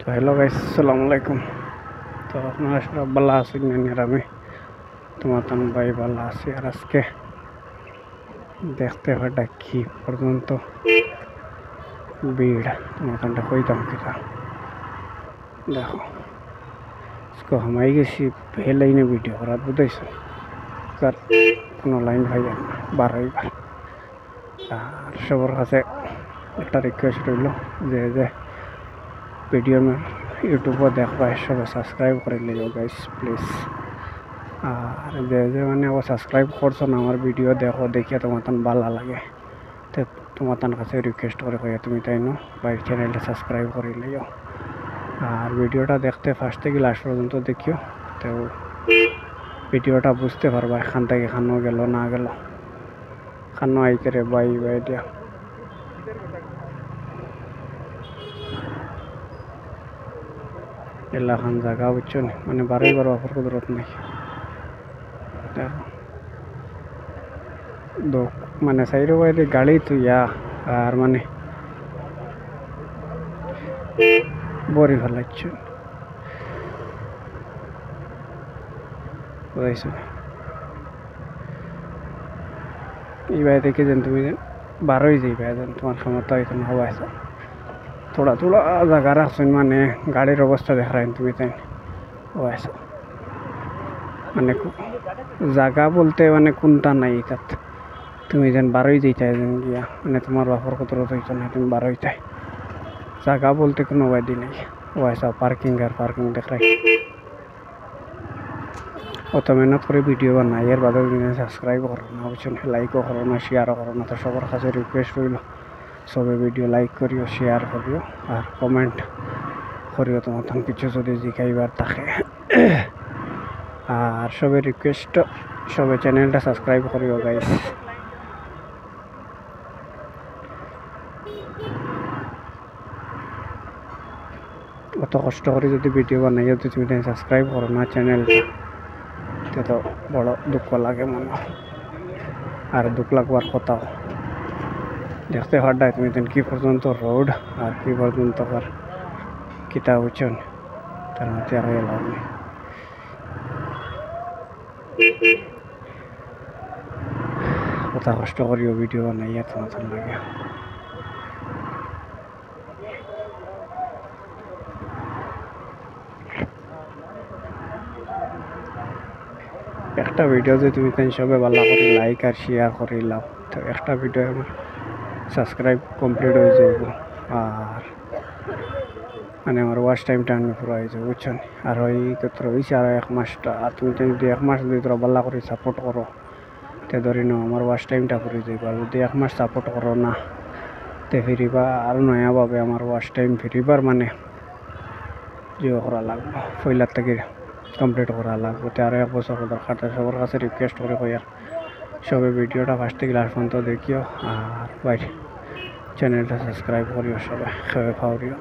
তো hello guys, আসসালামু আলাইকুম। তো আপনারা সব ভালো আছেন? আমি তোমার ভাই ভালো আছি। আর আজকে দেখতে পাটা কি পর্যন্ত ভিড় তোমার কইতাম কিনা। দেখো আজকে হামাই গেছি হে লাইনে ভিডিও করার বুঝাইছো, তার কোনো লাইন ভাই না বার হইবার। আর সবার কাছে একটা রিকোয়েস্ট রইল যে ভিডিও ইউটিউবে দেখবা সবাই সাবস্ক্রাইব করে লিও গাইস প্লিজ। আর যে মানে ও সাবস্ক্রাইব করছো না আমার ভিডিও দেখো, দেখিয়া তোমার ভালো লাগে, তো তোমার কাছে রিকোয়েস্ট করে কইয়া তুমি তাই নো ভাই চ্যানেলটা সাবস্ক্রাইব করে লিও। আর ভিডিওটা দেখতে ফার্স্ট থেকে লাস্ট পর্যন্ত দেখিও, তো ভিডিওটা বুঝতে পারবা এখান থেকে খানো গেল না গেল, খানো আইতে রে বাই বাই দিয়া। এলাকান জায়গা বুঝছো নি, মানে বারোই বারো অফার কুদরত নাই। দেখো মানে সাইড বাইরে গাড়ি তুইয়া আর মানে বরি ফেলাচ্ছ বুঝাইছো। এই বাই থেকে যেন তুমি বারোই যাইবা, যেন তোমার ক্ষমতা হইতো না হবাইছো। থোড়া থোড়া জায়গা রাখছেন, মানে গাড়ির অবস্থা দেখায় তুমি তাই হবাইছো। মানে জায়গা বলতে মানে কোনটা নাই তাত তুমি যেন বারোই যেতে যেন গিয়া, মানে তোমার বাপর কতরত হইতো না তুমি বারোই যাই। জায়গা বলতে কোনো বাদি নেই হবাইছো। পার্কিং আর পার্কিং দেখায় অত মেহনত করে ভিডিও বানাই, এর বাদে সাবস্ক্রাইব করো না বুঝছেন, লাইকও করো না, শেয়ারও করো না। তো সবার কাছে রিকোয়েস্ট রইল সবে ভিডিও লাইক করিও, শেয়ার করিও আর কমেন্ট করিও তোমার কিছু যদি জিকাইবার থাকে। আর সবে রিকোয়েস্ট সবে চ্যানেলটা সাবস্ক্রাইব করিও গাইস। অত কষ্ট করে যদি ভিডিও বানাই যদি তুমি সাবস্ক্রাইব করো না চ্যানেলটা, তো বড় দুঃখ লাগে মনে। আর দুঃখ লাগবার কথাও দেখতে পাড্ডায় তুমি কি পর্যন্ত রোড আর কি পর্যন্ত কিতা বুঝছেন, তার মধ্যে আর লাভ নেই। কথা কষ্ট করিও ভিডিও বানাইয়া তোমার লাগে। একটা ভিডিও যদি তুমি সবে ভালো করে লাইক আর শেয়ার করে লাও, তো একটা ভিডিও আমার সাবস্ক্রাইব কমপ্লিট হয়ে যাব। আর মানে আমার ওয়াচ টাইমটা আমি পুরো হয়ে যাবে বুঝছেন। আর ওই ক্ষেত্রে হয়েছে আর এক মাসটা, আর তুমি যদি এক মাস যদি তোরা ভালো করে সাপোর্ট করো, তো ধরি নাও আমার ওয়াচ টাইমটা করে যাইব। আর যদি এক মাস সাপোর্ট করো না, তো ফিরিবা আর নয়াভাবে আমার ওয়াচ টাইম ফিরিবার মানে যে করা লাগবে, পয়লার থেকে কমপ্লিট করা লাগবে। তো আরও এক বছর দরকার। সবার কাছে রিকোয়েস্ট করে কই আর সবে ভিডিওটা ফার্স্ট থেকে লাস্ট পর্যন্ত দেখিও। আর ভাই চ্যানেলটা সাবস্ক্রাইব করিও, সবাই খেয়ে খাওয়ারিও।